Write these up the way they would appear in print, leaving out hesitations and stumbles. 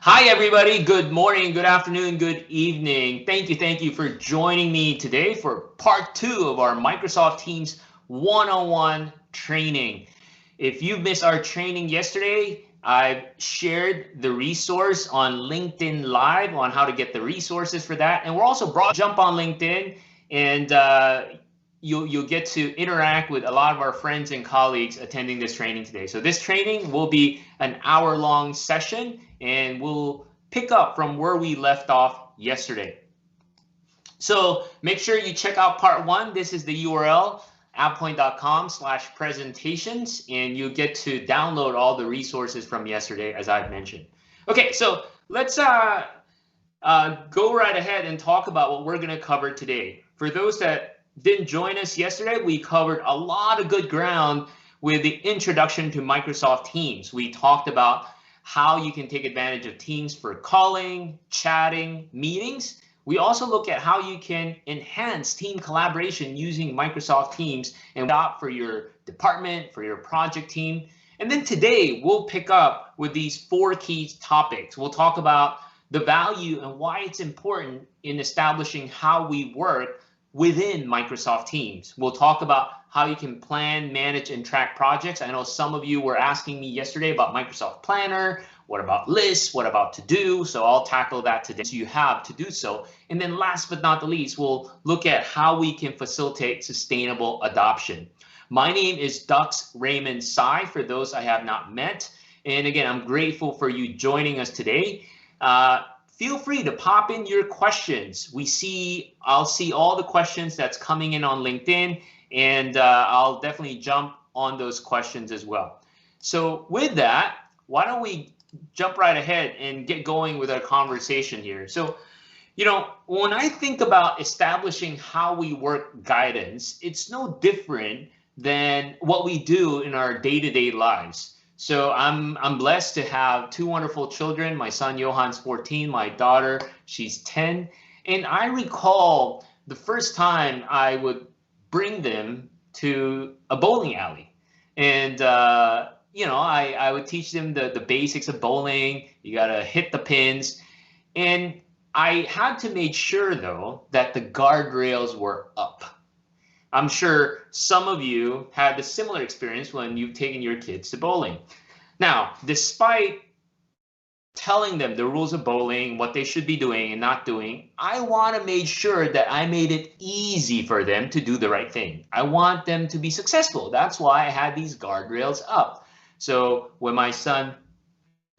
Hi, everybody. Good morning, good afternoon, good evening. Thank you for joining me today for part 2 of our Microsoft Teams 101 training. If you missed our training yesterday, I've shared the resource on LinkedIn Live on how to get the resources for that. And we're also jump on LinkedIn and you'll get to interact with a lot of our friends and colleagues attending this training today. So this training will be an hour-long session, and we'll pick up from where we left off yesterday. So make sure you check out part 1. This is the URL, avepoint.com/presentations, and you get to download all the resources from yesterday, as I've mentioned. Okay, so let's go right ahead and talk about what we're going to cover today. For those that didn't join us yesterday, we covered a lot of good ground with the introduction to Microsoft Teams. We talked about how you can take advantage of Teams for calling, chatting, meetings. We also look at how you can enhance team collaboration using Microsoft Teams and adopt for your department, for your project team. And then today we'll pick up with these 4 key topics. We'll talk about the value and why it's important in establishing how we work within Microsoft Teams. We'll talk about how you can plan, manage, and track projects. I know some of you were asking me yesterday about Microsoft Planner. What about lists? What about to do? So I'll tackle that today. So you have to do so. And then last but not the least, we'll look at how we can facilitate sustainable adoption. My name is Dux Raymond Sai, for those I have not met. And again, I'm grateful for you joining us today. Feel free to pop in your questions. I'll see all the questions that's coming in on LinkedIn, and I'll definitely jump on those questions as well. So with that, why don't we jump right ahead and get going with our conversation here. So, when I think about establishing how we work guidance, it's no different than what we do in our day-to-day lives. So I'm blessed to have two wonderful children. My son Johan's 14, my daughter, she's 10. And I recall the first time I would bring them to a bowling alley. And I would teach them the basics of bowling. You gotta hit the pins. And I had to make sure though that the guardrails were up. I'm sure some of you had a similar experience when you've taken your kids to bowling. Now, despite telling them the rules of bowling, what they should be doing and not doing, I want to make sure that I made it easy for them to do the right thing. I want them to be successful. That's why I had these guardrails up. So when my son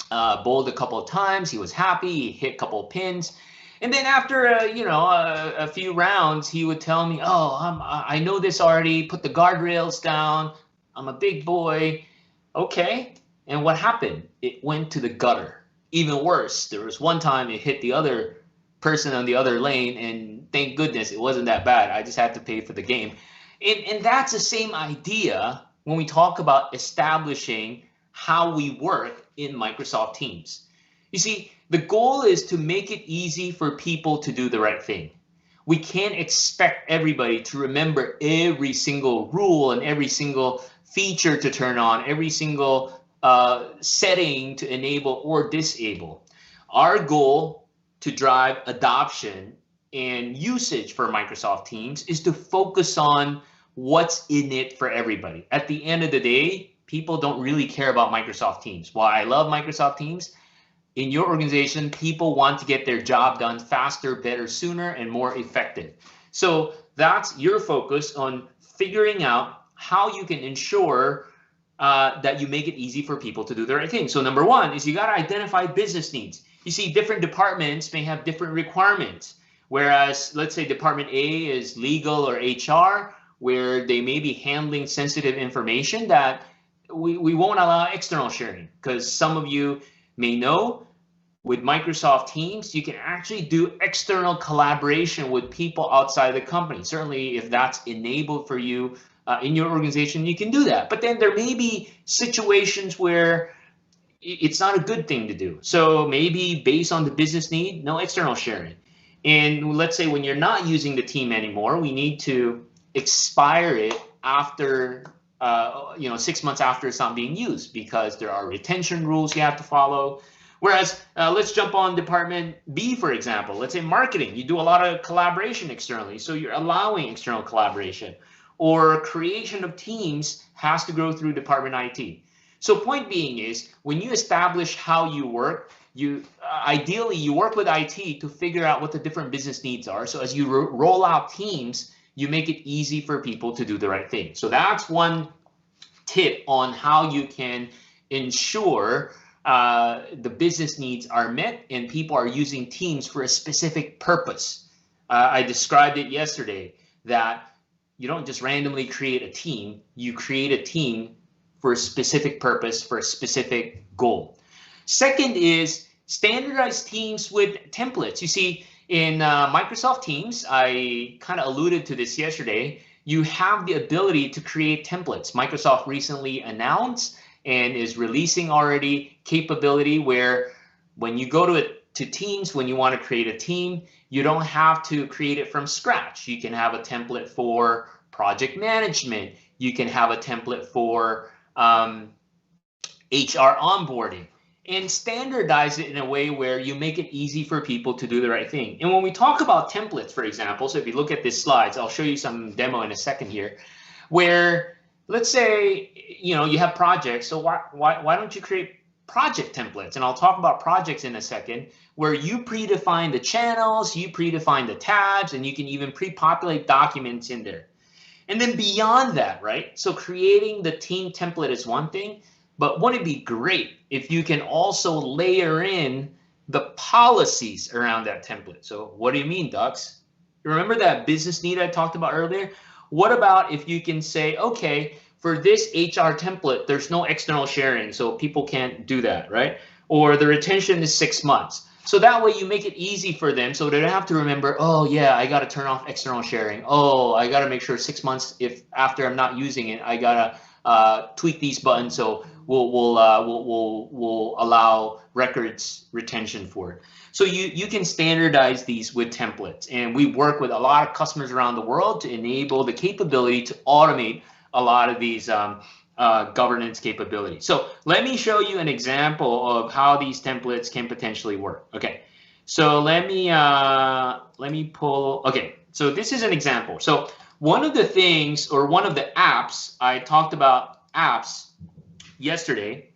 bowled a couple of times, he was happy, he hit a couple of pins. And then after a few rounds, he would tell me, "Oh, I know this already. Put the guardrails down. I'm a big boy." Okay. And what happened? It went to the gutter. Even worse, there was one time it hit the other person on the other lane, and thank goodness it wasn't that bad. I just had to pay for the game. And that's the same idea when we talk about establishing how we work in Microsoft Teams. You see, the goal is to make it easy for people to do the right thing. We can't expect everybody to remember every single rule and every single feature to turn on, every single setting to enable or disable. Our goal to drive adoption and usage for Microsoft Teams is to focus on what's in it for everybody. At the end of the day, people don't really care about Microsoft Teams. While I love Microsoft Teams, in your organization, people want to get their job done faster, better, sooner, and more effective. So that's your focus on figuring out how you can ensure that you make it easy for people to do the right thing. So number one is you got to identify business needs. You see, different departments may have different requirements. Whereas, let's say Department A is legal or HR, where they may be handling sensitive information that we won't allow external sharing, because some of you may know with Microsoft Teams, you can actually do external collaboration with people outside the company. Certainly, if that's enabled for you in your organization, you can do that. But then there may be situations where it's not a good thing to do. So maybe based on the business need, no external sharing. And let's say when you're not using the team anymore, we need to expire it after 6 months after it's not being used, because there are retention rules you have to follow. Whereas let's jump on Department B, for example. Let's say marketing. You do a lot of collaboration externally, so you're allowing external collaboration. Or creation of teams has to go through Department IT. So point being is, when you establish how you work, ideally you work with IT to figure out what the different business needs are. So as you roll out teams, you make it easy for people to do the right thing. So that's one tip on how you can ensure the business needs are met and people are using Teams for a specific purpose. I described it yesterday that you don't just randomly create a team, you create a team for a specific purpose, for a specific goal. Second is standardize teams with templates. You see, in Microsoft Teams, I kind of alluded to this yesterday, you have the ability to create templates. Microsoft recently announced and is releasing already capability where when you go to Teams, when you want to create a team, you don't have to create it from scratch. You can have a template for project management. You can have a template for HR onboarding, and standardize it in a way where you make it easy for people to do the right thing. And when we talk about templates, for example, so if you look at these slides, I'll show you some demo in a second here, where let's say you have projects. So why don't you create project templates, and I'll talk about projects in a second, where you predefine the channels, you predefine the tabs, and you can even pre-populate documents in there. And then beyond that, right? So creating the team template is one thing, but wouldn't it be great if you can also layer in the policies around that template? So what do you mean, Dux? Remember that business need I talked about earlier? What about if you can say, okay, for this HR template, there's no external sharing, so people can't do that, right? Or the retention is 6 months. So that way you make it easy for them so they don't have to remember, oh yeah, I got to turn off external sharing. Oh, I got to make sure 6 months if after I'm not using it, I got to tweak these buttons so we'll allow records retention for it. So you can standardize these with templates, and we work with a lot of customers around the world to enable the capability to automate a lot of these governance capabilities. So let me show you an example of how these templates can potentially work. Okay, so let me pull. Okay, so this is an example. So one of the things, or one of the apps, I talked about apps yesterday.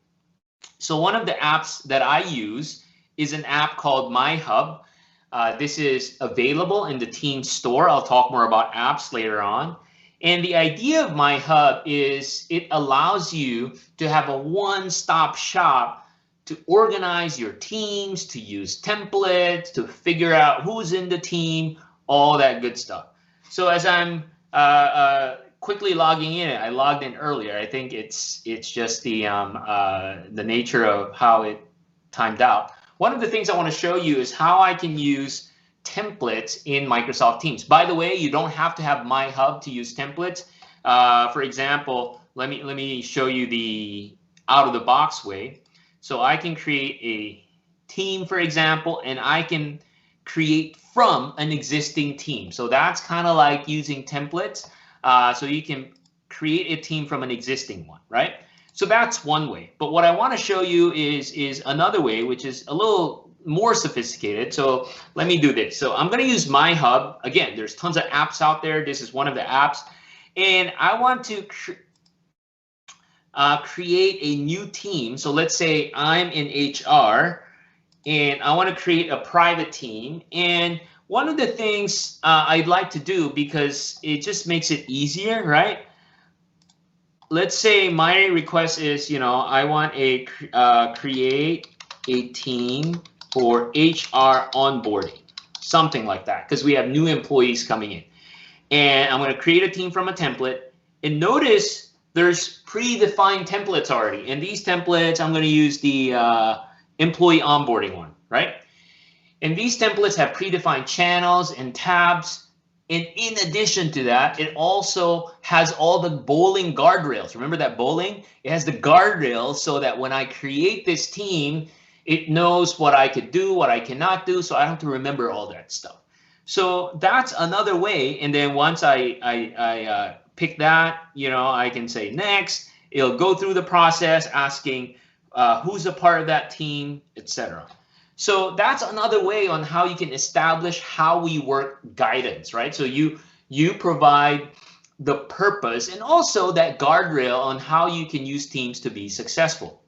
So one of the apps that I use is an app called My Hub. This is available in the Teams store. I'll talk more about apps later on. And the idea of My Hub is it allows you to have a one-stop shop to organize your teams, to use templates, to figure out who's in the team, all that good stuff. So as I'm quickly logging in, I logged in earlier. I think it's just the nature of how it timed out. One of the things I want to show you is how I can use templates in Microsoft Teams. By the way, you don't have to have My Hub to use templates. For example, let me show you the out-of-the-box way. So I can create a team, for example, and I can create from an existing team. So that's kind of like using templates. So you can create a team from an existing one, right? So that's one way. But what I want to show you is another way, which is a little more sophisticated. So let me do this. So I'm going to use My Hub. Again, there's tons of apps out there. This is one of the apps. And I want to create a new team. So let's say I'm in HR and I want to create a private team. And one of the things I'd like to do, because it just makes it easier, right? Let's say my request is, I want a create a team for HR onboarding, something like that, because we have new employees coming in. And I'm going to create a team from a template. And notice there's predefined templates already. And these templates, I'm going to use the employee onboarding one, right? And these templates have predefined channels and tabs. And in addition to that, it also has all the bowling guardrails. Remember that bowling? It has the guardrails so that when I create this team, it knows what I could do, what I cannot do, so I don't have to remember all that stuff. So that's another way. And then once I pick that, I can say next. It'll go through the process asking who's a part of that team, etc. So that's another way on how you can establish how we work guidance, right? So you provide the purpose and also that guardrail on how you can use teams to be successful.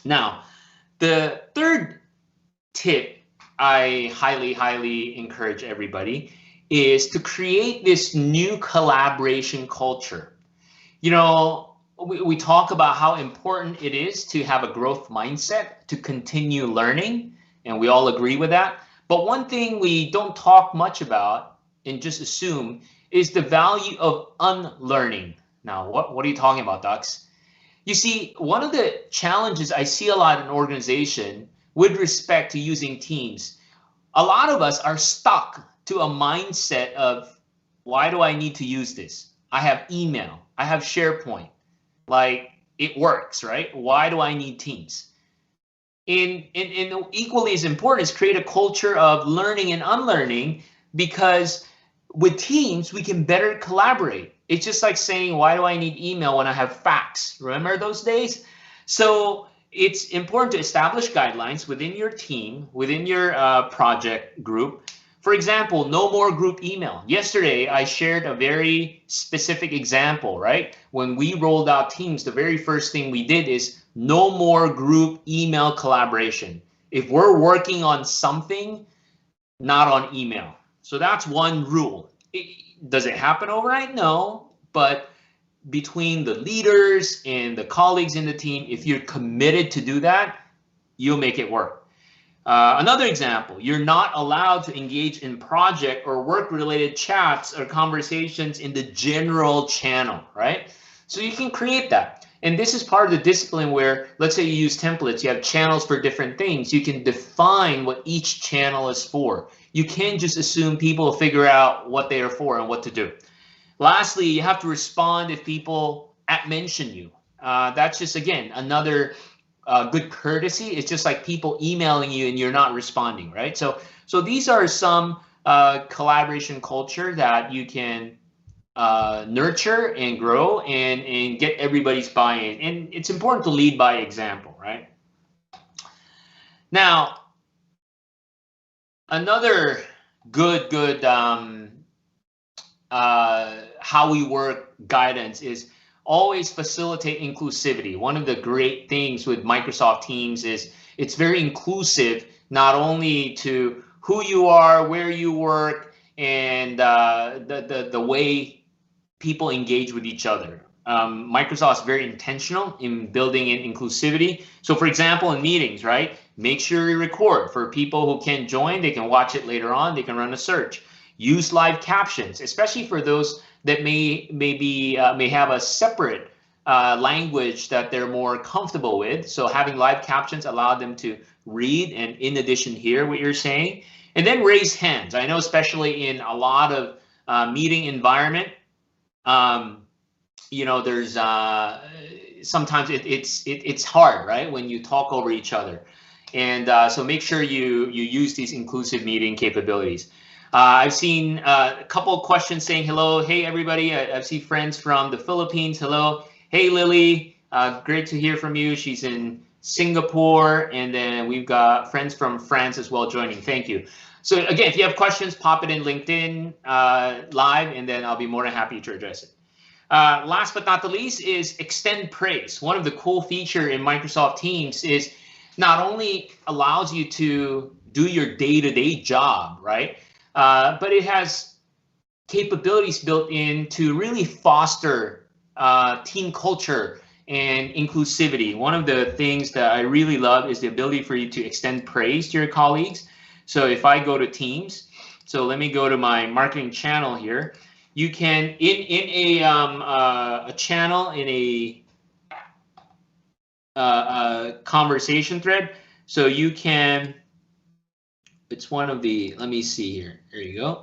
Now, the third tip I highly encourage everybody is to create this new collaboration culture. We talk about how important it is to have a growth mindset, to continue learning, and we all agree with that. But one thing we don't talk much about and just assume is the value of unlearning. Now, what are you talking about, Dux? You see, one of the challenges I see a lot in organization with respect to using teams, a lot of us are stuck to a mindset of, why do I need to use this? I have email, I have SharePoint, like it works, right? Why do I need Teams? And equally as important is create a culture of learning and unlearning, because with Teams, we can better collaborate. It's just like saying, why do I need email when I have fax? Remember those days? So it's important to establish guidelines within your team, within your project group. For example, no more group email. Yesterday, I shared a very specific example, right? When we rolled out Teams, the very first thing we did is no more group email collaboration. If we're working on something, not on email. So that's one rule. Does it happen overnight? No, but between the leaders and the colleagues in the team, if you're committed to do that, you'll make it work. Another example, you're not allowed to engage in project or work-related chats or conversations in the general channel, right? So you can create that. And this is part of the discipline where, let's say you use templates, you have channels for different things. You can define what each channel is for. You can't just assume people will figure out what they are for and what to do. Lastly, you have to respond if people mention you. That's just, again, another good courtesy. It's just like people emailing you and you're not responding, right? So these are some collaboration culture that you can nurture and grow and get everybody's buy-in. And it's important to lead by example, right? Now, another good how we work guidance is always facilitate inclusivity. One of the great things with Microsoft Teams is it's very inclusive, not only to who you are, where you work, and the way people engage with each other. Microsoft is very intentional in building in inclusivity. So for example, in meetings, right? Make sure you record. For people who can't join, they can watch it later on. They can run a search. Use live captions, especially for those that may have a separate language that they're more comfortable with. So having live captions allow them to read and in addition hear what you're saying. And then raise hands. I know especially in a lot of meeting environment, you know, there's sometimes it's hard, right, when you talk over each other. And so make sure you use these inclusive meeting capabilities. I've seen a couple of questions saying hello. Hey, everybody. I've seen friends from the Philippines. Hello. Hey, Lily. Great to hear from you. She's in Singapore. And then we've got friends from France as well joining. Thank you. So again, if you have questions, pop it in LinkedIn live, and then I'll be more than happy to address it. Last but not the least is extend praise. One of the cool features in Microsoft Teams is not only allows you to do your day-to-day job, right? But it has capabilities built in to really foster team culture and inclusivity. One of the things that I really love is the ability for you to extend praise to your colleagues. So if I go to Teams, so let me go to my marketing channel here. You can in a channel in a conversation thread. So you can. It's one of the, let me see here. There you go.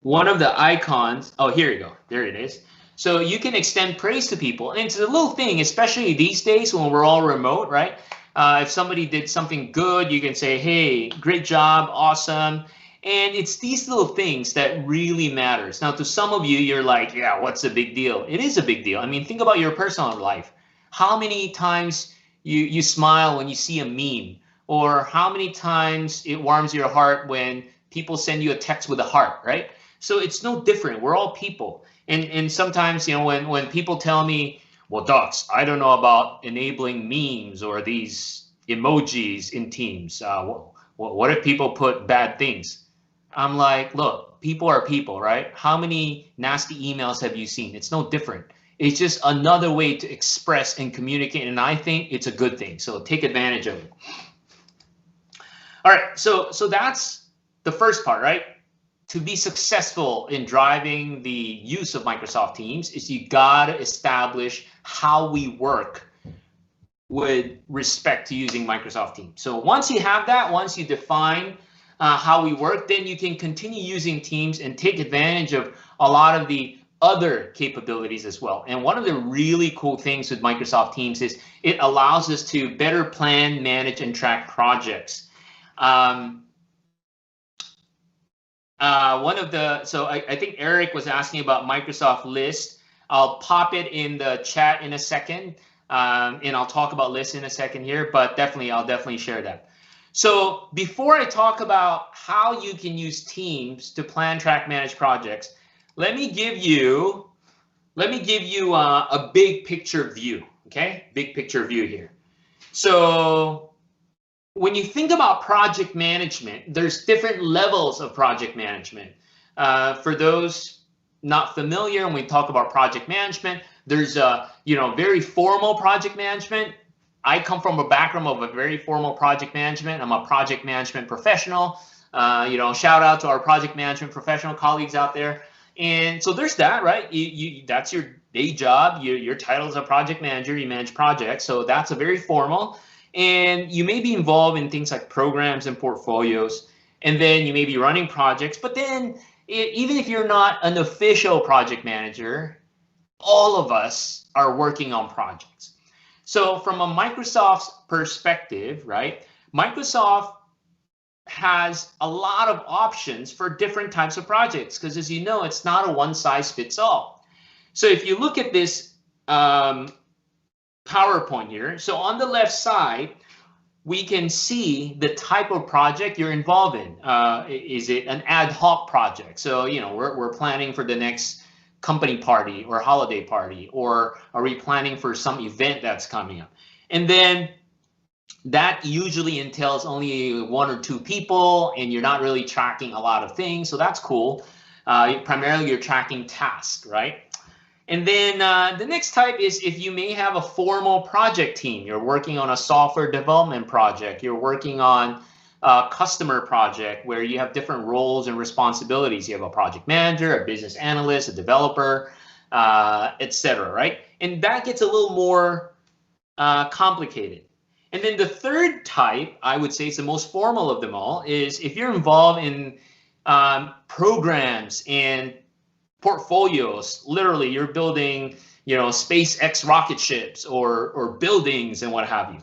One of the icons. Oh, here you go. There it is. So you can extend praise to people. And it's a little thing, especially these days when we're all remote, right? If somebody did something good, you can say, hey, great job, awesome. And it's these little things that really matters. Now, to some of you, you're like, yeah, what's the big deal? It is a big deal. I mean, think about your personal life. How many times you smile when you see a meme? Or how many times it warms your heart when people send you a text with a heart, right? So it's no different. We're all people. And sometimes, you know, when people tell me, well, Docs, I don't know about enabling memes or these emojis in Teams. What if people put bad things? I'm like, look, people are people, right? How many nasty emails have you seen? It's no different. It's just another way to express and communicate. And I think it's a good thing. So take advantage of it. All right, so that's the first part, right? To be successful in driving the use of Microsoft Teams is you gotta establish how we work with respect to using Microsoft Teams. So once you have that, once you define how we work, then you can continue using Teams and take advantage of a lot of the other capabilities as well. And one of the really cool things with Microsoft Teams is it allows us to better plan, manage, and track projects. So I think Eric was asking about Microsoft List. I'll pop it in the chat in a second, and I'll talk about List in a second here, but I'll definitely share that. So before I talk about how you can use Teams to plan, track, manage projects, let me give you let me give you a big picture view, okay? Big picture view here. So when you think about project management, there's different levels of project management. For those not familiar, when we talk about project management, there's very formal project management. I come from a background of a very formal project management. I'm a project management professional. Shout out to our project management professional colleagues out there. And so there's that, right? That's your day job. Your title is a project manager. You manage projects. So that's a very formal. And you may be involved in things like programs and portfolios. And then you may be running projects. But then even if you're not an official project manager, all of us are working on projects. So from a Microsoft's perspective, right, Microsoft has a lot of options for different types of projects because, as you know, it's not a one size fits all. So if you look at this PowerPoint here, so on the left side, we can see the type of project you're involved in. Is it an ad hoc project? So, we're planning for the next company party or holiday party, or are we planning for some event that's coming up? And then that usually entails only 1 or 2 people, and you're not really tracking a lot of things. So that's cool. Primarily, you're tracking tasks, right? And then the next type is if you may have a formal project team. You're working on a software development project. You're working on a customer project where you have different roles and responsibilities. You have a project manager, a business analyst, a developer, etc. Right? And that gets a little more complicated. And then the third type, I would say, is the most formal of them all, is if you're involved in programs and portfolios. Literally, you're building, SpaceX rocket ships or buildings and what have you.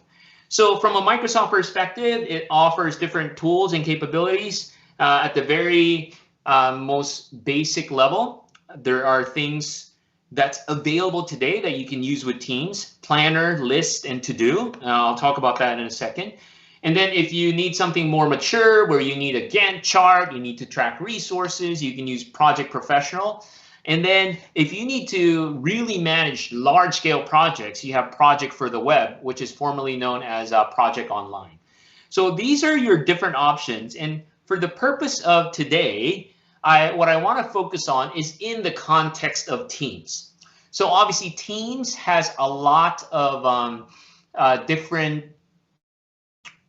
So from a Microsoft perspective, it offers different tools and capabilities at the very most basic level. There are things that's available today that you can use with Teams: Planner, List, and To Do. I'll talk about that in a second. And then if you need something more mature where you need a Gantt chart, you need to track resources, you can use Project Professional. And then if you need to really manage large scale projects, you have Project for the Web, which is formerly known as Project Online. So these are your different options. And for the purpose of today, what I want to focus on is in the context of Teams. So obviously Teams has a lot of different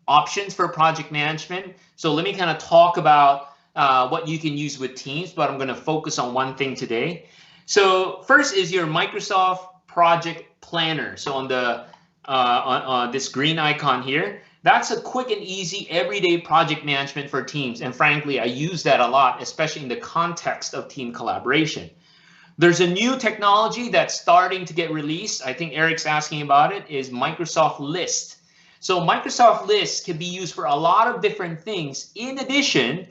options for project management. So let me kind of talk about what you can use with Teams, but I'm going to focus on one thing today. So first is your Microsoft Project Planner. So on the on this green icon here, that's a quick and easy everyday project management for Teams. And frankly, I use that a lot, especially in the context of team collaboration. There's a new technology that's starting to get released. I think Eric's asking about it, is Microsoft List. So Microsoft List can be used for a lot of different things. In addition,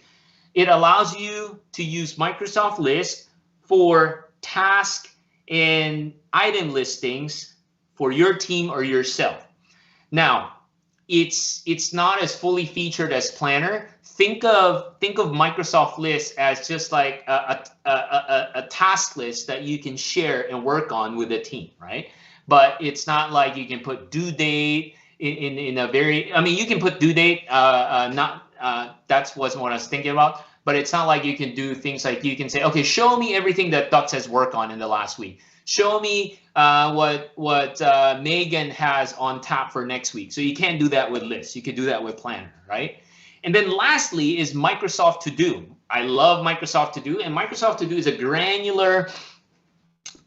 it allows you to use Microsoft List for task and item listings for your team or yourself. Now, it's not as fully featured as Planner. Think of Microsoft List as just like a task list that you can share and work on with a team, right? But it's not like you can put due date in a very, I mean, you can put due date, that wasn't what I was thinking about, but it's not like you can do things like you can say, okay, show me everything that Dutz has worked on in the last week. Show me what Megan has on tap for next week. So you can't do that with lists. You can do that with Planner, right? And then lastly is Microsoft To Do. I love Microsoft To Do, and Microsoft To Do is a granular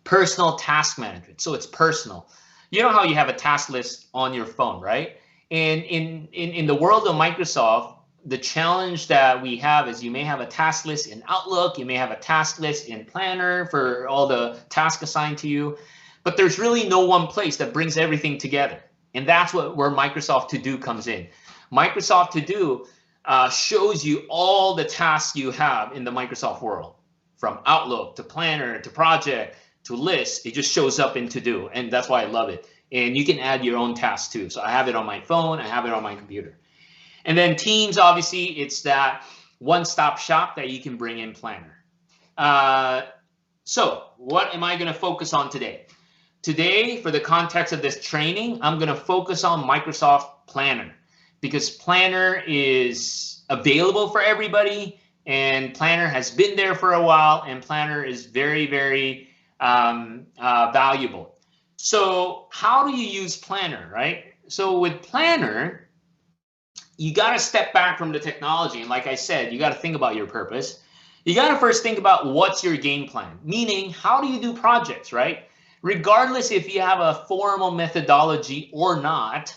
personal task management. So it's personal. You know how you have a task list on your phone, right? And in the world of Microsoft, the challenge that we have is you may have a task list in Outlook, you may have a task list in Planner for all the tasks assigned to you, but there's really no one place that brings everything together. And that's where Microsoft To Do comes in. Microsoft To Do shows you all the tasks you have in the Microsoft world, from Outlook to Planner to Project to List. It just shows up in To Do, and that's why I love it. And you can add your own tasks too. So I have it on my phone, I have it on my computer. And then Teams, obviously, it's that one-stop shop that you can bring in Planner. So what am I going to focus on today? Today, for the context of this training, I'm going to focus on Microsoft Planner because Planner is available for everybody, and Planner has been there for a while, and Planner is very, very valuable. So how do you use Planner, right? So with Planner, you got to step back from the technology. And like I said, you got to think about your purpose. You got to first think about what's your game plan, meaning how do you do projects, right? Regardless if you have a formal methodology or not,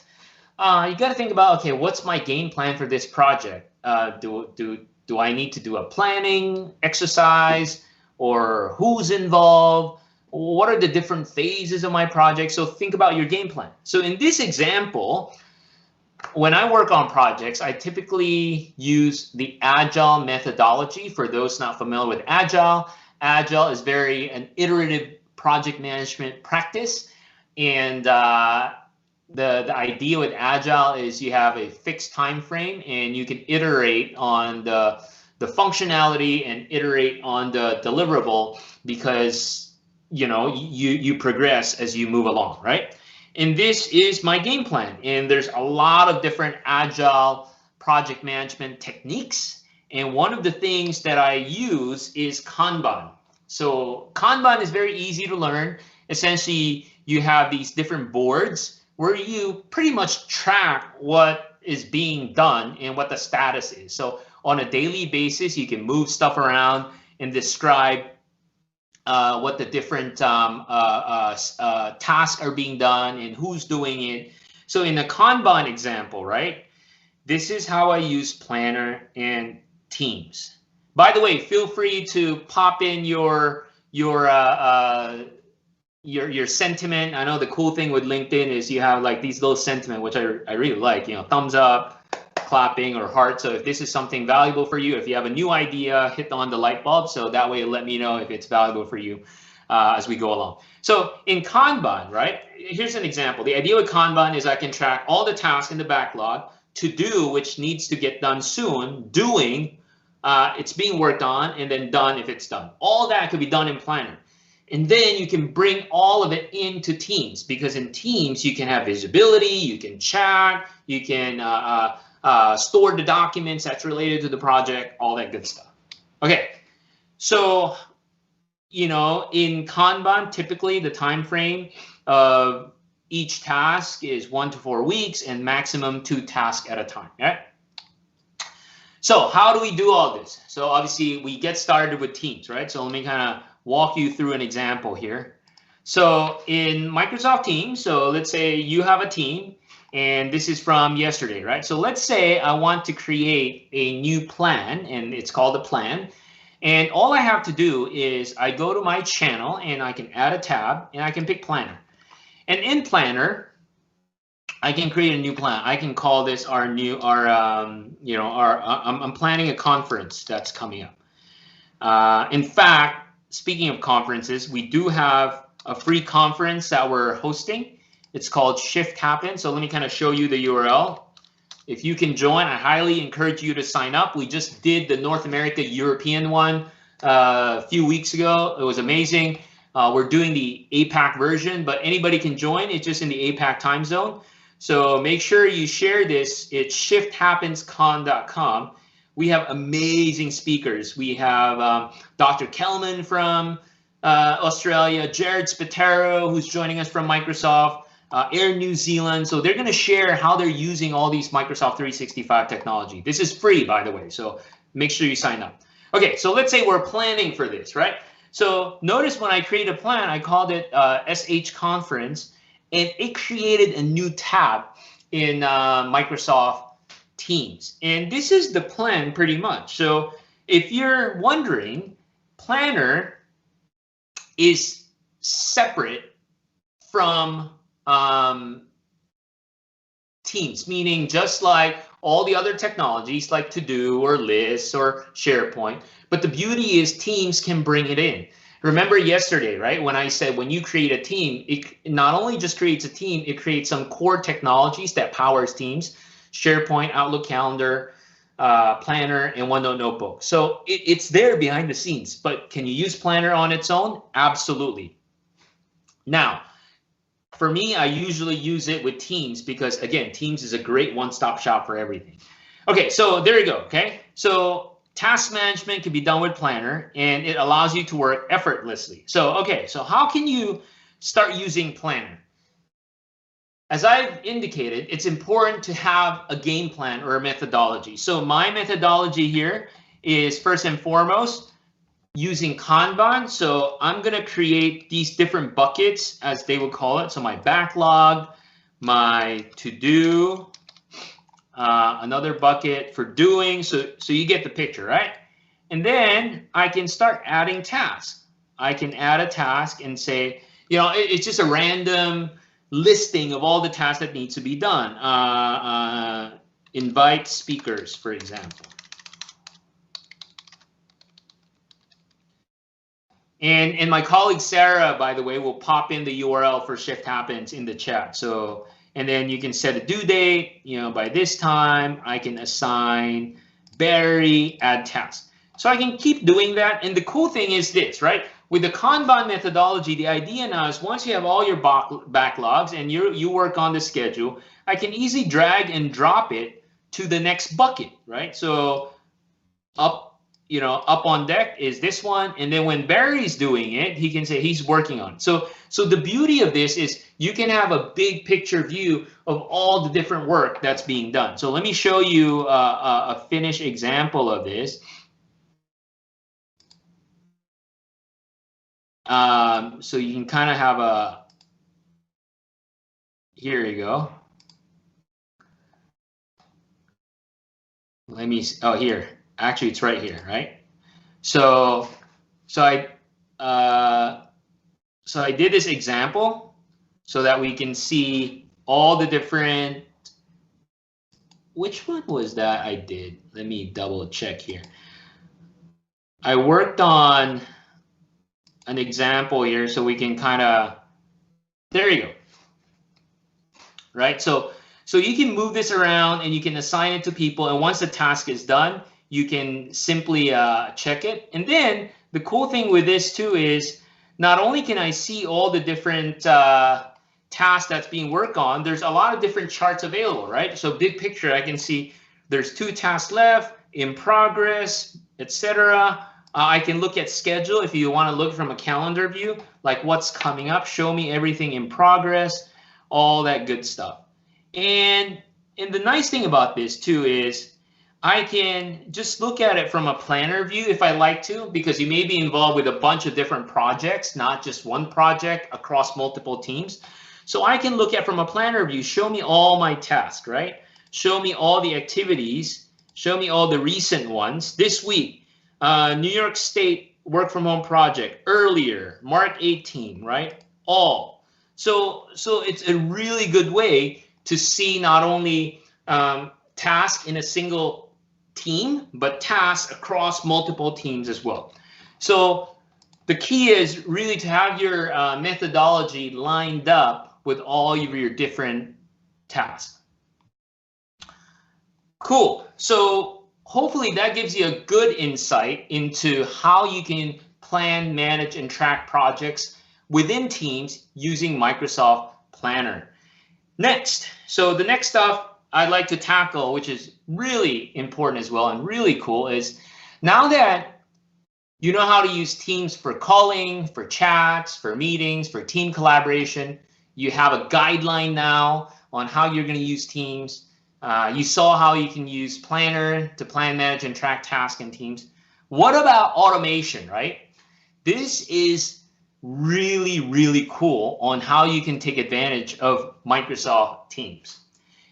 you got to think about, okay, what's my game plan for this project? Do I need to do a planning exercise, or who's involved? What are the different phases of my project? So think about your game plan. So in this example, when I work on projects, I typically use the Agile methodology. For those not familiar with Agile, Agile is an iterative project management practice, and the idea with Agile is you have a fixed time frame, and you can iterate on the functionality and iterate on the deliverable, because you progress as you move along, right? And this is my game plan, and there's a lot of different Agile project management techniques, and one of the things that I use is Kanban. So Kanban is very easy to learn. Essentially, you have these different boards where you pretty much track what is being done and what the status is. So on a daily basis, you can move stuff around and describe what the different tasks are being done and who's doing it. So in the Kanban example, right, this is how I use Planner and Teams. By the way, feel free to pop in your sentiment. I know the cool thing with LinkedIn is you have like these little sentiment, which I really like, thumbs up, clapping, or heart. So if this is something valuable for you, if you have a new idea, hit on the light bulb. So that way, let me know if it's valuable for you as we go along. So in Kanban, right, here's an example. The idea with Kanban is I can track all the tasks in the backlog, to do, which needs to get done soon, doing, it's being worked on, and then done if it's done. All that could be done in Planner. And then you can bring all of it into Teams, because in Teams you can have visibility, you can chat, you can store the documents that's related to the project, all that good stuff. Okay, so in Kanban, typically the time frame of each task is 1 to 4 weeks, and maximum 2 tasks at a time. Right? So how do we do all this? So obviously we get started with Teams, right? So let me kind of walk you through an example here. So in Microsoft Teams, so let's say you have a team, and this is from yesterday, right? So let's say I want to create a new plan, and it's called a plan. And all I have to do is I go to my channel, and I can add a tab, and I can pick Planner. And in Planner, I can create a new plan. I can call this I'm planning a conference that's coming up. In fact, speaking of conferences, we do have a free conference that we're hosting. It's called Shift Happen. So let me kind of show you the URL. If you can join, I highly encourage you to sign up. We just did the North America European one a few weeks ago. It was amazing. We're doing the APAC version, but anybody can join. It's just in the APAC time zone. So make sure you share this. It's shifthappenscon.com. We have amazing speakers. We have Dr. Kelman from Australia, Jared Spataro, who's joining us from Microsoft, Air New Zealand. So they're going to share how they're using all these Microsoft 365 technology. This is free, by the way, so make sure you sign up. Okay, so let's say we're planning for this, right? So notice when I create a plan, I called it SH Conference, and it created a new tab in Microsoft Teams. And this is the plan pretty much. So if you're wondering, Planner is separate from Teams, meaning just like all the other technologies like To-Do or Lists or SharePoint. But the beauty is Teams can bring it in. Remember yesterday, right, when I said when you create a team, it not only just creates a team, it creates some core technologies that powers Teams, SharePoint, Outlook Calendar, Planner and OneNote Notebook. So it's there behind the scenes, but can you use Planner on its own? Absolutely. Now, for me, I usually use it with Teams because, again, Teams is a great one-stop shop for everything. Okay, so there you go, okay? So task management can be done with Planner, and it allows you to work effortlessly. So, okay, so how can you start using Planner? As I've indicated, it's important to have a game plan or a methodology. So my methodology here is first and foremost using Kanban. So I'm going to create these different buckets, as they would call it. So my backlog, my to-do, another bucket for doing. So you get the picture, right? And then I can start adding tasks. I can add a task and say, you know, it's just a random listing of all the tasks that need to be done. Invite speakers, for example. And my colleague Sarah, by the way, will pop in the URL for Shift Happens in the chat. So, and then you can set a due date, you know, by this time. I can assign Barry, add task. So I can keep doing that. And the cool thing is this, right? With the Kanban methodology, the idea now is once you have all your backlogs and you work on the schedule, I can easily drag and drop it to the next bucket, right? So up on deck is this one, and then when Barry's doing it, he can say he's working on it. So the beauty of this is you can have a big picture view of all the different work that's being done. So let me show you a finished example of this. So you can kind of have a, here you go. Let me, oh, here, actually it's right here, right? So I did this example so that we can see all the different, which one was that I did? Let me double check here. I worked on an example here so we can kind of, there you go, right? So you can move this around and you can assign it to people, and once the task is done, you can simply check it. And then the cool thing with this too is not only can I see all the different tasks that's being worked on, there's a lot of different charts available, right? So big picture, I can see there's 2 tasks left, in progress, etc. I can look at schedule if you want to look from a calendar view, like what's coming up, show me everything in progress, all that good stuff. And the nice thing about this too is I can just look at it from a planner view if I like to, because you may be involved with a bunch of different projects, not just one project across multiple teams. So I can look at from a planner view, show me all my tasks, right? Show me all the activities, show me all the recent ones. This week, New York State work from home project earlier, March 18, right? All. So it's a really good way to see not only tasks in a single team, but tasks across multiple teams as well. So the key is really to have your methodology lined up with all of your different tasks. Cool. So hopefully that gives you a good insight into how you can plan, manage, and track projects within Teams using Microsoft Planner. Next, so the next stuff I'd like to tackle, which is really important as well and really cool, is now that you know how to use Teams for calling, for chats, for meetings, for team collaboration, you have a guideline now on how you're going to use Teams. You saw how you can use Planner to plan, manage, and track tasks in Teams. What about automation, right? This is really, really cool on how you can take advantage of Microsoft Teams.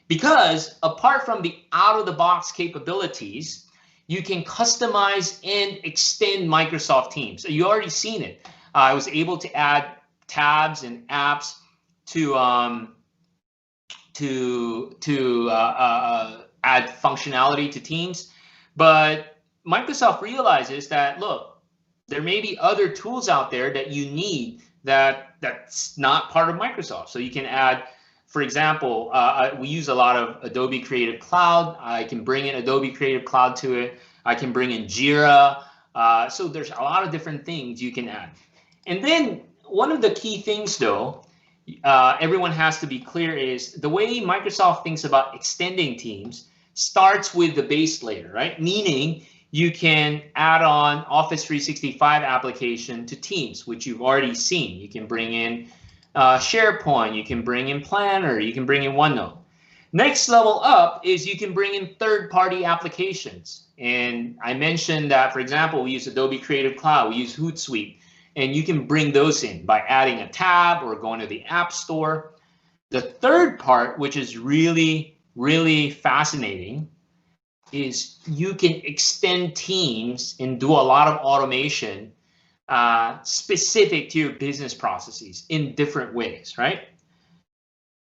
Because apart from the out-of-the-box capabilities, you can customize and extend Microsoft Teams. So you already seen it. I was able to add tabs and apps to add functionality to Teams, but Microsoft realizes that, look, there may be other tools out there that you need that's not part of Microsoft. So you can add For example, we use a lot of Adobe Creative Cloud. I can bring in Adobe Creative Cloud to it. I can bring in Jira. So there's a lot of different things you can add. And then one of the key things, though, everyone has to be clear is the way Microsoft thinks about extending Teams starts with the base layer, right? Meaning you can add on Office 365 application to Teams, which you've already seen. You can bring in SharePoint, you can bring in Planner, you can bring in OneNote. Next level up is you can bring in third-party applications. And I mentioned that, for example, we use Adobe Creative Cloud, we use Hootsuite, and you can bring those in by adding a tab or going to the App Store. The third part, which is really, really fascinating, is you can extend Teams and do a lot of automation specific to your business processes in different ways, right?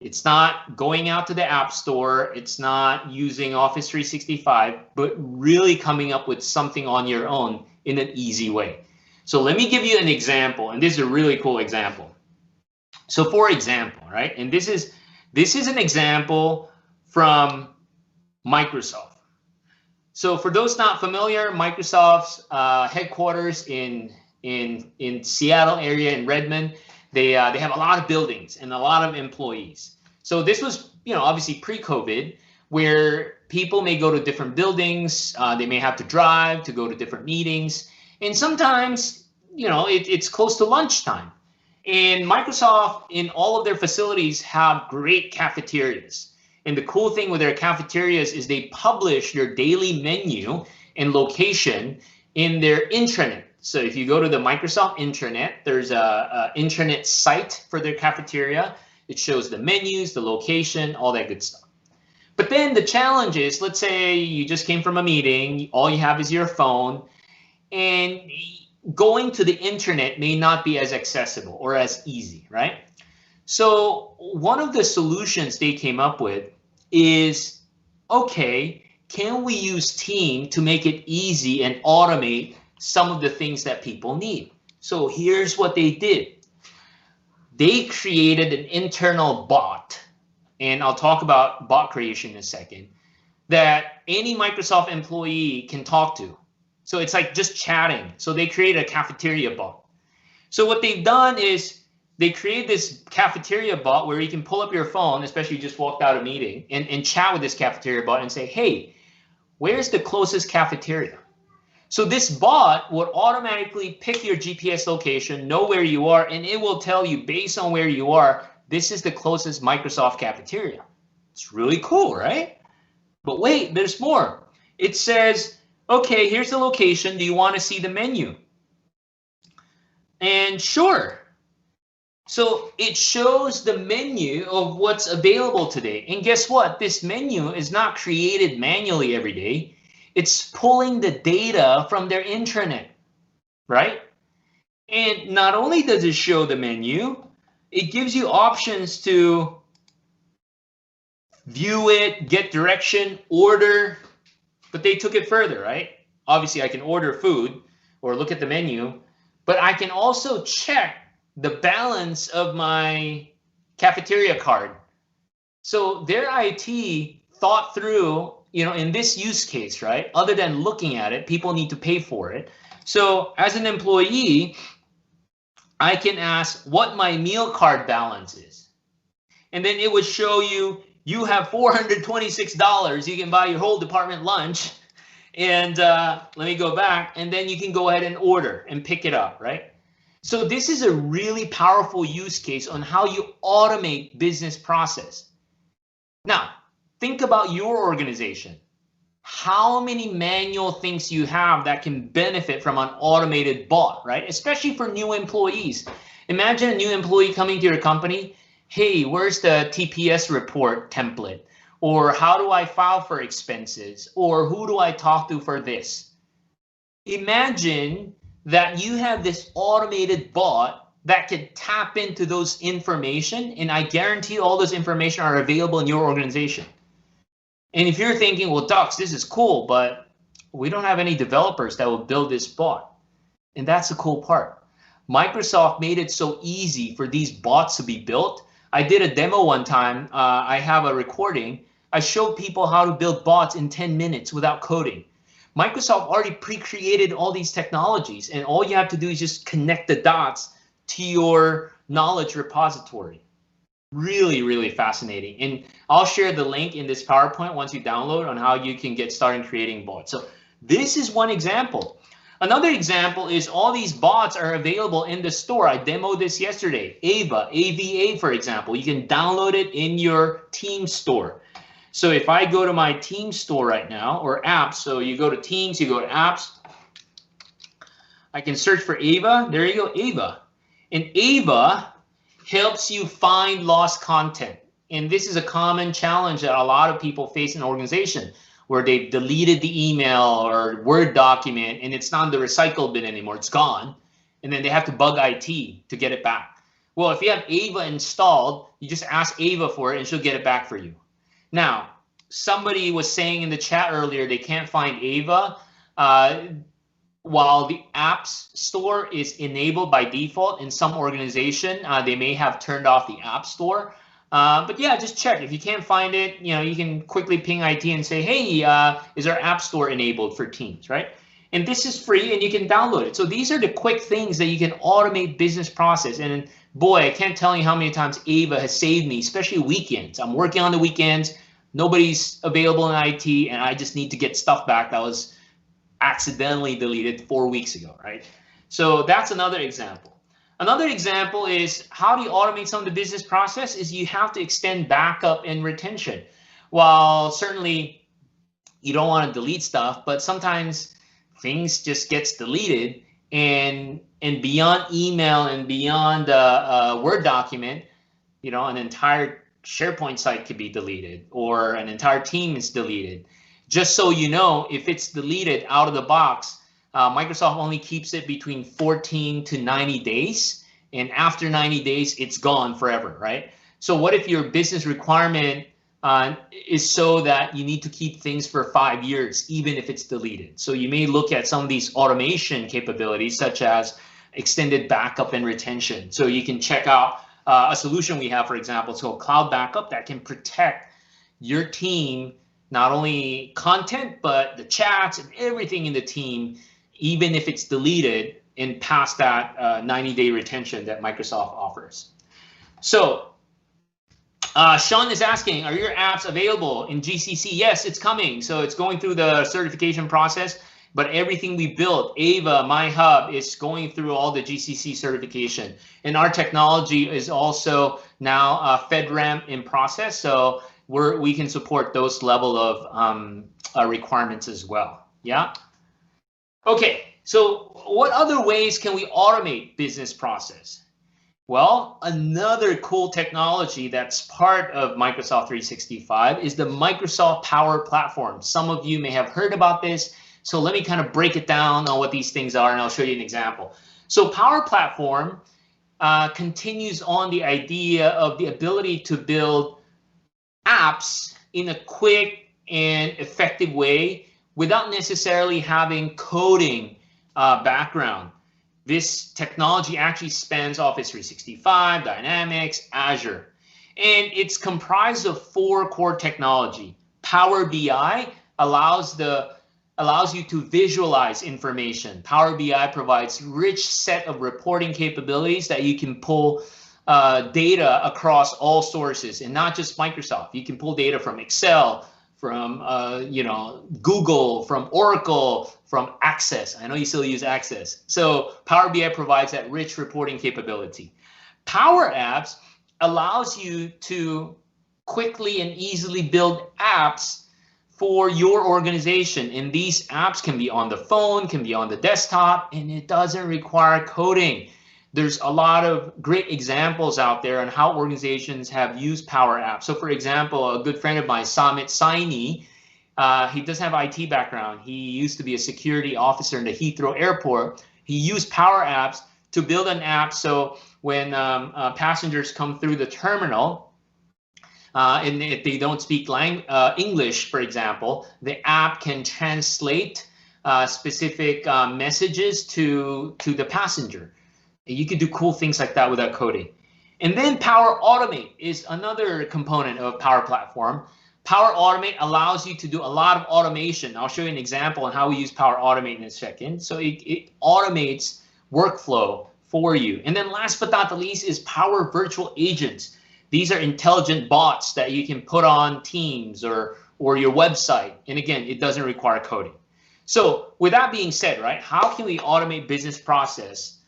It's not going out to the App Store. It's not using Office 365, but really coming up with something on your own in an easy way. So let me give you an example, and this is a really cool example. So for example, right, and this is an example from Microsoft. So for those not familiar, Microsoft's headquarters in Seattle area in Redmond, they have a lot of buildings and a lot of employees. So this was, obviously pre-COVID, where people may go to different buildings. They may have to drive to go to different meetings, and sometimes, it's close to lunchtime. And Microsoft, in all of their facilities, have great cafeterias. And the cool thing with their cafeterias is they publish their daily menu and location in their intranet. So if you go to the Microsoft intranet, there's a intranet site for their cafeteria. It shows the menus, the location, all that good stuff. But then the challenge is, let's say you just came from a meeting, all you have is your phone, and going to the internet may not be as accessible or as easy, right? So one of the solutions they came up with is, okay, can we use Team to make it easy and automate some of the things that people need? So here's what they did. They created an internal bot, and I'll talk about bot creation in a second, that any Microsoft employee can talk to. So it's like just chatting. So they created a cafeteria bot. So what they've done is they create this cafeteria bot where you can pull up your phone, especially you just walked out of a meeting, and chat with this cafeteria bot and say, hey, where's the closest cafeteria? So this bot would automatically pick your GPS location, know where you are, and it will tell you based on where you are, this is the closest Microsoft cafeteria. It's really cool, right? But wait, there's more. It says, okay, here's the location. Do you want to see the menu? And sure. So it shows the menu of what's available today. And guess what? This menu is not created manually every day. It's pulling the data from their intranet, right? And not only does it show the menu, it gives you options to view it, get direction, order, but they took it further, right? Obviously, I can order food or look at the menu, but I can also check the balance of my cafeteria card. So their IT thought through, in this use case, right? Other than looking at it, people need to pay for it. So as an employee, I can ask what my meal card balance is. And then it would show you, you have $426. You can buy your whole department lunch. And let me go back. And then you can go ahead and order and pick it up, right? So this is a really powerful use case on how you automate business process. Now, think about your organization. How many manual things you have that can benefit from an automated bot, right? Especially for new employees. Imagine a new employee coming to your company. Hey, where's the TPS report template? Or how do I file for expenses? Or who do I talk to for this? Imagine that you have this automated bot that can tap into those information, and I guarantee all those information are available in your organization. And if you're thinking, well, Dux, this is cool, but we don't have any developers that will build this bot. And that's the cool part. Microsoft made it so easy for these bots to be built I did a demo one time. I have a recording. I showed people how to build bots in 10 minutes without coding. Microsoft already pre-created all these technologies, and all you have to do is just connect the dots to your knowledge repository. Really, really fascinating. And I'll share the link in this PowerPoint once you download on how you can get started creating bots. So this is one example. Another example is all these bots are available in the store. I demoed this yesterday. Ava, AVA, for example. You can download it in your Teams store. So if I go to my Teams store right now, or apps, so you go to Teams, you go to apps, I can search for Ava. There you go, Ava. And Ava helps you find lost content. And this is a common challenge that a lot of people face in an organization, where they've deleted the email or Word document and it's not in the recycle bin anymore, it's gone. And then they have to bug IT to get it back. Well, if you have Ava installed, you just ask Ava for it and she'll get it back for you. Now, somebody was saying in the chat earlier they can't find Ava. While the apps store is enabled by default in some organization, they may have turned off the app store. But yeah, just check. If you can't find it, you can quickly ping IT and say, hey, is our app store enabled for Teams, right? And this is free and you can download it. So these are the quick things that you can automate business process. And boy, I can't tell you how many times Ava has saved me, especially weekends. I'm working on the weekends, nobody's available in IT, and I just need to get stuff back that was accidentally deleted 4 weeks ago, right? So that's another example. Another example is how do you automate some of the business process is you have to extend backup and retention. While certainly you don't want to delete stuff, but sometimes things just gets deleted, and beyond email and beyond a Word document, an entire SharePoint site could be deleted or an entire team is deleted. Just so you know, if it's deleted out of the box, Microsoft only keeps it between 14 to 90 days. And after 90 days, it's gone forever, right? So what if your business requirement is so that you need to keep things for 5 years, even if it's deleted? So you may look at some of these automation capabilities, such as extended backup and retention. So you can check out a solution we have, for example, it's called Cloud Backup, that can protect your team, not only content, but the chats and everything in the team, even if it's deleted and past that 90-day retention that Microsoft offers. So Sean is asking, are your apps available in GCC? Yes, it's coming. So it's going through the certification process, but everything we built, Ava, My Hub, is going through all the GCC certification. And our technology is also now FedRAMP in process. So we can support those level of requirements as well. Yeah. Okay. So what other ways can we automate business process? Well, another cool technology that's part of Microsoft 365 is the Microsoft Power Platform. Some of you may have heard about this. So let me kind of break it down on what these things are, and I'll show you an example. So Power Platform continues on the idea of the ability to build apps in a quick and effective way without necessarily having coding background. This technology actually spans Office 365, Dynamics, Azure, and it's comprised of 4 core technology. Power BI allows you to visualize information. Power BI provides rich set of reporting capabilities that you can pull data across all sources, and not just Microsoft. You can pull data from Excel, from Google, from Oracle, from Access. I know you still use Access. So Power BI provides that rich reporting capability. Power Apps allows you to quickly and easily build apps for your organization. And these apps can be on the phone, can be on the desktop, and it doesn't require coding. There's a lot of great examples out there on how organizations have used Power Apps. So for example, a good friend of mine, Samit Saini, he doesn't have IT background. He used to be a security officer in the Heathrow Airport. He used Power Apps to build an app so when passengers come through the terminal, and if they don't speak English, for example, the app can translate specific messages to the passenger. You could do cool things like that without coding. And then Power Automate is another component of Power Platform. Power Automate allows you to do a lot of automation. I'll show you an example on how we use Power Automate in a second. So it automates workflow for you. And then last but not the least is Power Virtual Agents. These are intelligent bots that you can put on Teams or your website. And again, it doesn't require coding. So with that being said, right, how can we automate business process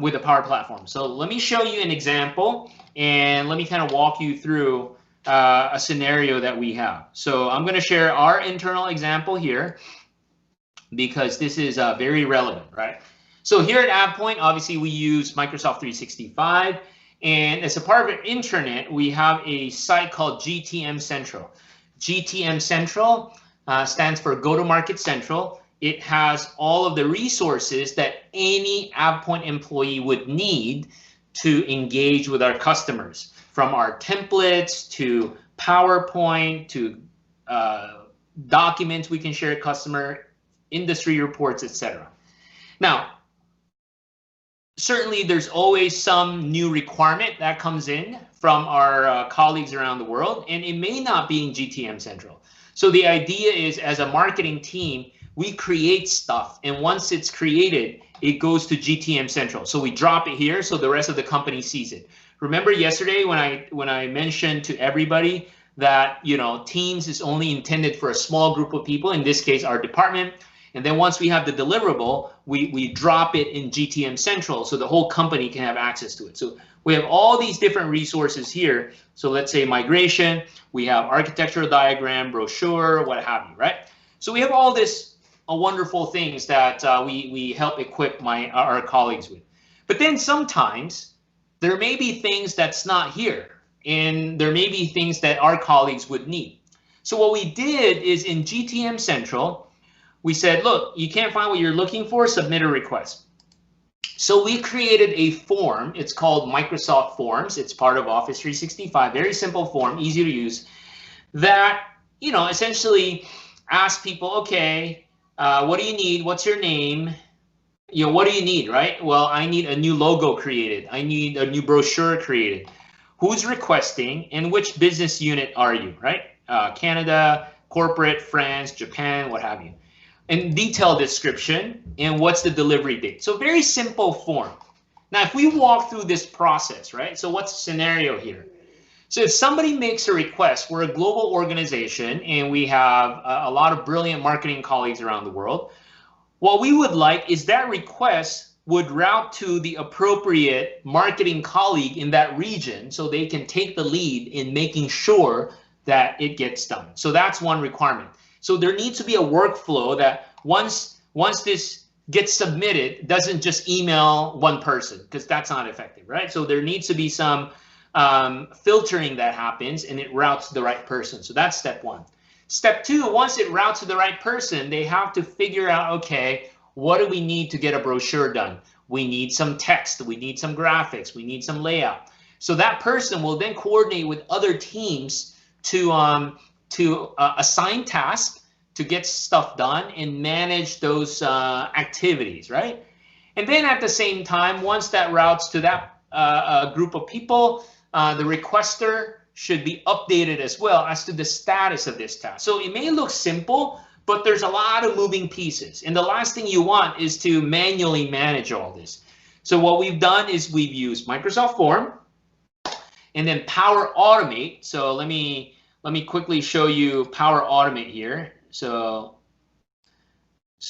with a Power Platform? So let me show you an example and let me kind of walk you through a scenario that we have. So I'm going to share our internal example here because this is very relevant, right? So here at Ave Point, obviously we use Microsoft 365, and as a part of our intranet, we have a site called GTM Central. GTM Central stands for Go to Market Central. It has all of the resources that any Ave Point employee would need to engage with our customers, from our templates to PowerPoint to documents we can share with customer, industry reports, etc. Now, certainly there's always some new requirement that comes in from our colleagues around the world, and it may not be in GTM Central. So the idea is, as a marketing team, we create stuff, and once it's created, it goes to GTM Central. So we drop it here so the rest of the company sees it. Remember yesterday when I mentioned to everybody that, you know, Teams is only intended for a small group of people, in this case our department, and then once we have the deliverable, we drop it in GTM Central so the whole company can have access to it. So we have all these different resources here. So let's say migration, we have architectural diagram, brochure, what have you, right? So we have all this wonderful things that we help equip our colleagues with. But then sometimes there may be things that's not here, and there may be things that our colleagues would need. So what we did is in GTM Central, we said, look, you can't find what you're looking for, submit a request. So we created a form. It's called Microsoft Forms. It's part of Office 365, very simple form, easy to use, that, you know, essentially asks people, okay, what do you need? What's your name? You know, what do you need, right? Well, I need a new logo created. I need a new brochure created. Who's requesting and which business unit are you, right? Canada, corporate, France, Japan, what have you. And detailed description and what's the delivery date. So very simple form. Now, if we walk through this process, right? So what's the scenario here? So if somebody makes a request, we're a global organization and we have a lot of brilliant marketing colleagues around the world. What we would like is that request would route to the appropriate marketing colleague in that region so they can take the lead in making sure that it gets done. So that's one requirement. So there needs to be a workflow that once this gets submitted, it doesn't just email one person, because that's not effective, right? So there needs to be some filtering that happens and it routes to the right person. So that's step one. Step two, once it routes to the right person, they have to figure out, okay, what do we need to get a brochure done? We need some text, we need some graphics, we need some layout. So that person will then coordinate with other teams to assign tasks to get stuff done and manage those activities, right? And then at the same time, once that routes to that group of people, the requester should be updated as well as to the status of this task. So it may look simple, but there's a lot of moving pieces. And the last thing you want is to manually manage all this. So what we've done is we've used Microsoft Form and then Power Automate. So let me quickly show you Power Automate here. So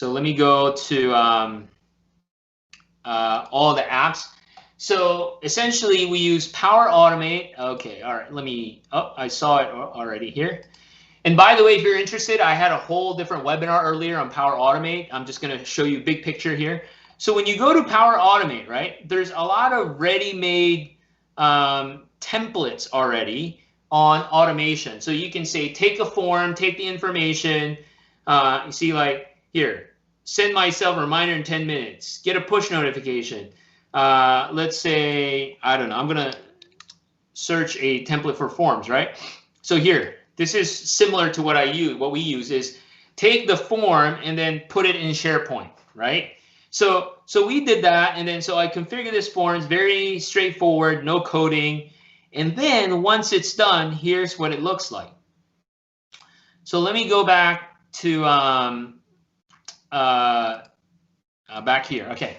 let me go to all the apps. So essentially we use Power Automate. Okay, all right, I saw it already here. And by the way, if you're interested, I had a whole different webinar earlier on Power Automate. I'm just going to show you a big picture here. So when you go to Power Automate, right, there's a lot of ready-made templates already on automation. So you can say, take a form, take the information. You see, like here, send myself a reminder in 10 minutes, get a push notification. Let's say, I don't know, I'm going to search a template for forms, right? So here, this is similar to what we use is take the form and then put it in SharePoint, right? So we did that, and then so I configured this form. It's very straightforward, no coding. And then once it's done, here's what it looks like. So let me go back to back here. Okay.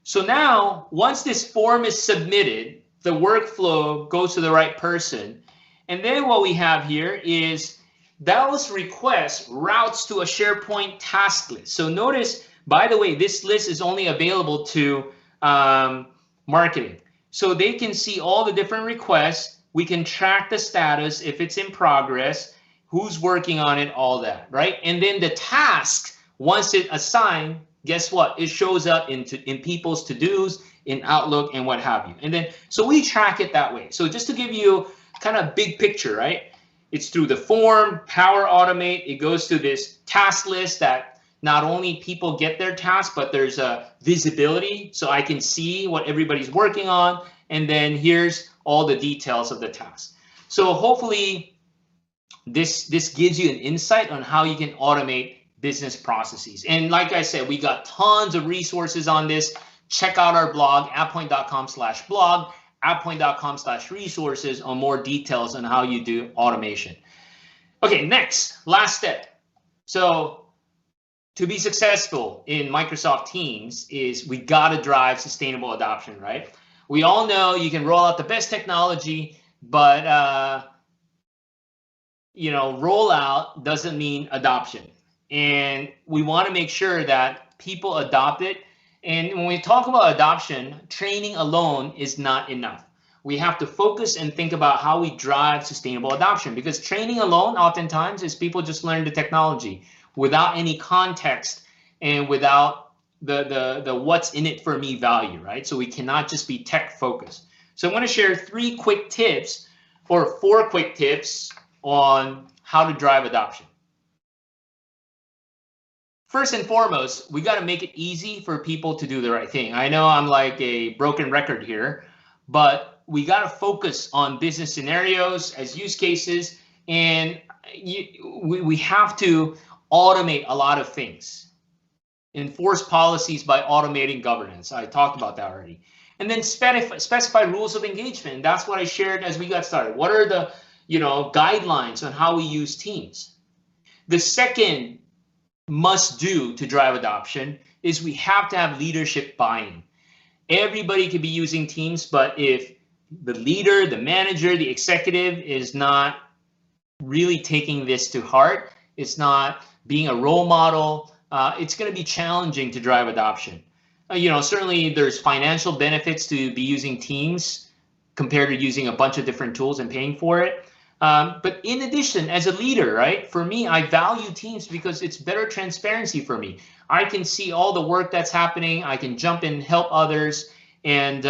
So now once this form is submitted, the workflow goes to the right person. And then what we have here is those requests routes to a SharePoint task list. So notice, by the way, this list is only available to marketing. So they can see all the different requests. We can track the status if it's in progress, who's working on it, all that, right? And then the task, once it's assigned, guess what? It shows up in people's to-dos, in Outlook, and what have you. And then, so we track it that way. So just to give you kind of big picture, right? It's through the form, Power Automate. It goes to this task list that not only people get their task, but there's a visibility, so I can see what everybody's working on. And then here's all the details of the task. So hopefully this gives you an insight on how you can automate business processes. And like I said, we got tons of resources on this. Check out our blog, avepoint.com/blog, avepoint.com/resources on more details on how you do automation. Okay, next, last step. So to be successful in Microsoft Teams is we got to drive sustainable adoption, right? We all know you can roll out the best technology, but you know, rollout doesn't mean adoption. And we want to make sure that people adopt it. And when we talk about adoption, training alone is not enough. We have to focus and think about how we drive sustainable adoption, because training alone oftentimes is people just learn the technology without any context and without the what's in it for me value, right? So we cannot just be tech focused. So I want to share 3 quick tips or 4 quick tips on how to drive adoption. First and foremost, we got to make it easy for people to do the right thing. I know I'm like a broken record here, but we got to focus on business scenarios as use cases, and we have to automate a lot of things. Enforce policies by automating governance. I talked about that already. And then specify rules of engagement. That's what I shared as we got started. What are the guidelines on how we use Teams? The second must do to drive adoption is we have to have leadership buy-in. Everybody could be using Teams, but if the leader, the manager, the executive is not really taking this to heart, it's not being a role model, it's going to be challenging to drive adoption. Certainly there's financial benefits to be using Teams compared to using a bunch of different tools and paying for it. But in addition, as a leader, right, for me, I value Teams because it's better transparency for me. I can see all the work that's happening. I can jump in, help others, and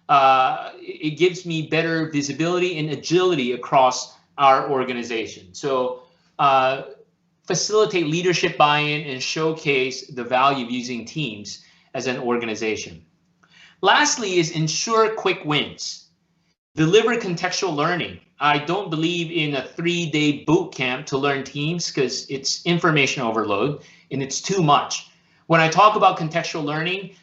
it gives me better visibility and agility across our organization. So facilitate leadership buy-in and showcase the value of using Teams as an organization. Lastly is ensure quick wins. Deliver contextual learning. I don't believe in a 3-day boot camp to learn Teams because it's information overload and it's too much. When I talk about contextual learning,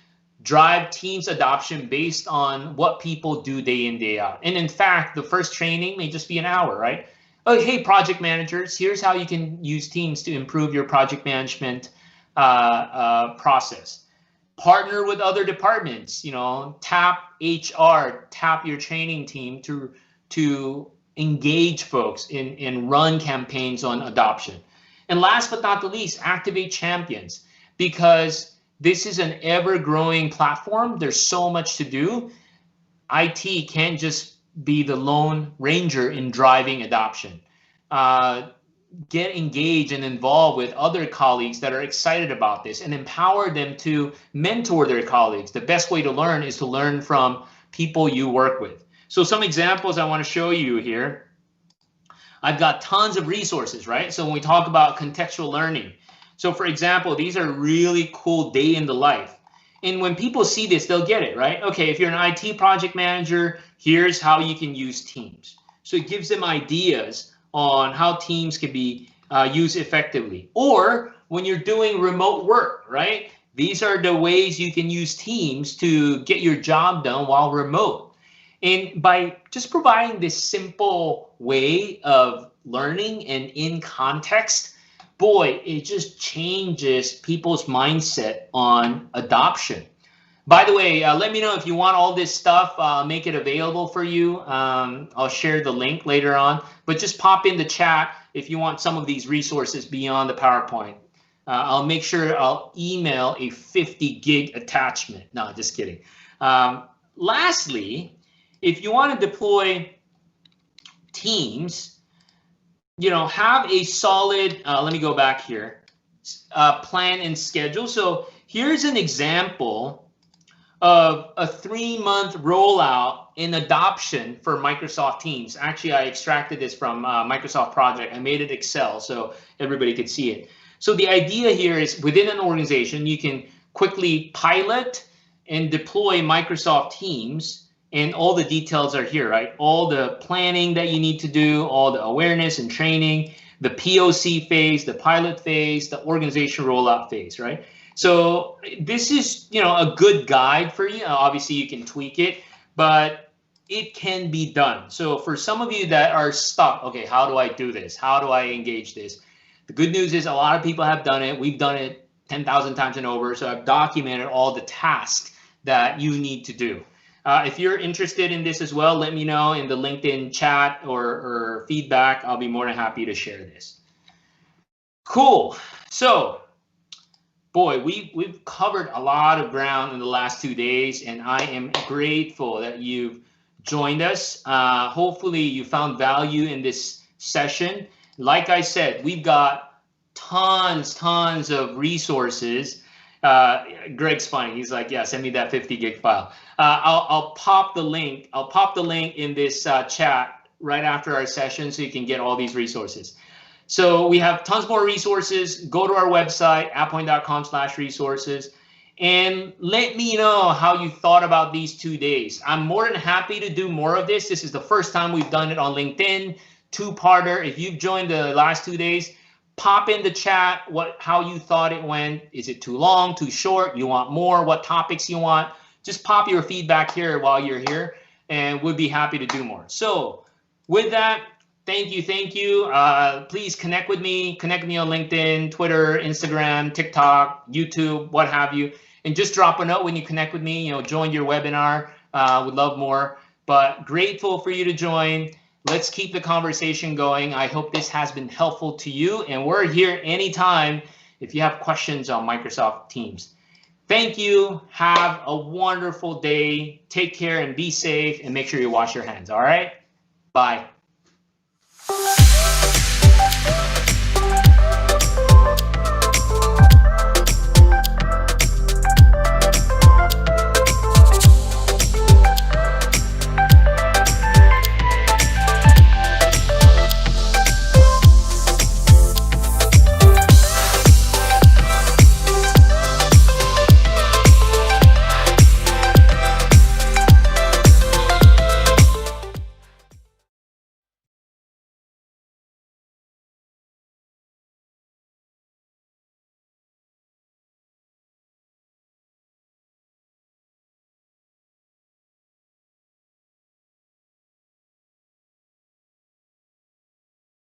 drive Teams adoption based on what people do day in, day out. And in fact, the first training may just be an hour, right? Oh, hey, project managers, here's how you can use Teams to improve your project management process. Partner with other departments, tap HR, tap your training team to engage folks and run campaigns on adoption. And last but not the least, activate champions, because this is an ever-growing platform. There's so much to do. IT can't just be the lone ranger in driving adoption. Get engaged and involved with other colleagues that are excited about this and empower them to mentor their colleagues. The best way to learn is to learn from people you work with. So some examples I want to show you here. I've got tons of resources, right? So when we talk about contextual learning, so for example, these are really cool day in the life. And when people see this, they'll get it, right? Okay, if you're an IT project manager, here's how you can use Teams. So it gives them ideas on how Teams can be used effectively. Or when you're doing remote work, right? These are the ways you can use Teams to get your job done while remote. And by just providing this simple way of learning and in context, boy, it just changes people's mindset on adoption. By the way, let me know if you want all this stuff. I'll make it available for you. I'll share the link later on, but just pop in the chat if you want some of these resources beyond the PowerPoint. I'll make sure I'll email a 50 gig attachment. No, just kidding. Lastly, if you want to deploy Teams, have a solid, let me go back here, plan and schedule. So here's an example of a 3-month rollout in adoption for Microsoft Teams. Actually, I extracted this from Microsoft Project. I made it Excel so everybody could see it. So the idea here is within an organization, you can quickly pilot and deploy Microsoft Teams. And all the details are here, right? All the planning that you need to do, all the awareness and training, the POC phase, the pilot phase, the organization rollout phase, right? So this is, a good guide for you. Obviously, you can tweak it, but it can be done. So for some of you that are stuck, okay, how do I do this? How do I engage this? The good news is a lot of people have done it. We've done it 10,000 times and over. So I've documented all the tasks that you need to do. If you're interested in this as well, let me know in the LinkedIn chat or feedback. I'll be more than happy to share this. Cool. So, boy, we've covered a lot of ground in the last 2 days, and I am grateful that you've joined us. Hopefully, you found value in this session. Like I said, we've got tons of resources. Greg's funny. He's like, yeah, send me that 50 gig file. I'll pop the link. I'll pop the link in this chat right after our session so you can get all these resources. So we have tons more resources. Go to our website, avepoint.com/resources, and let me know how you thought about these 2 days. I'm more than happy to do more of this. This is the first time we've done it on LinkedIn, 2-parter. If you've joined the last 2 days, pop in the chat how you thought it went. Is it too long, too short? You want more? What topics you want? Just pop your feedback here while you're here, and we'd be happy to do more. So with that, thank you. Please connect with me on LinkedIn, Twitter, Instagram, TikTok, YouTube, what have you. And just drop a note when you connect with me. Join your webinar. Would love more. But grateful for you to join. Let's keep the conversation going. I hope this has been helpful to you. And we're here anytime if you have questions on Microsoft Teams. Thank you. Have a wonderful day. Take care and be safe, and make sure you wash your hands. All right? Bye.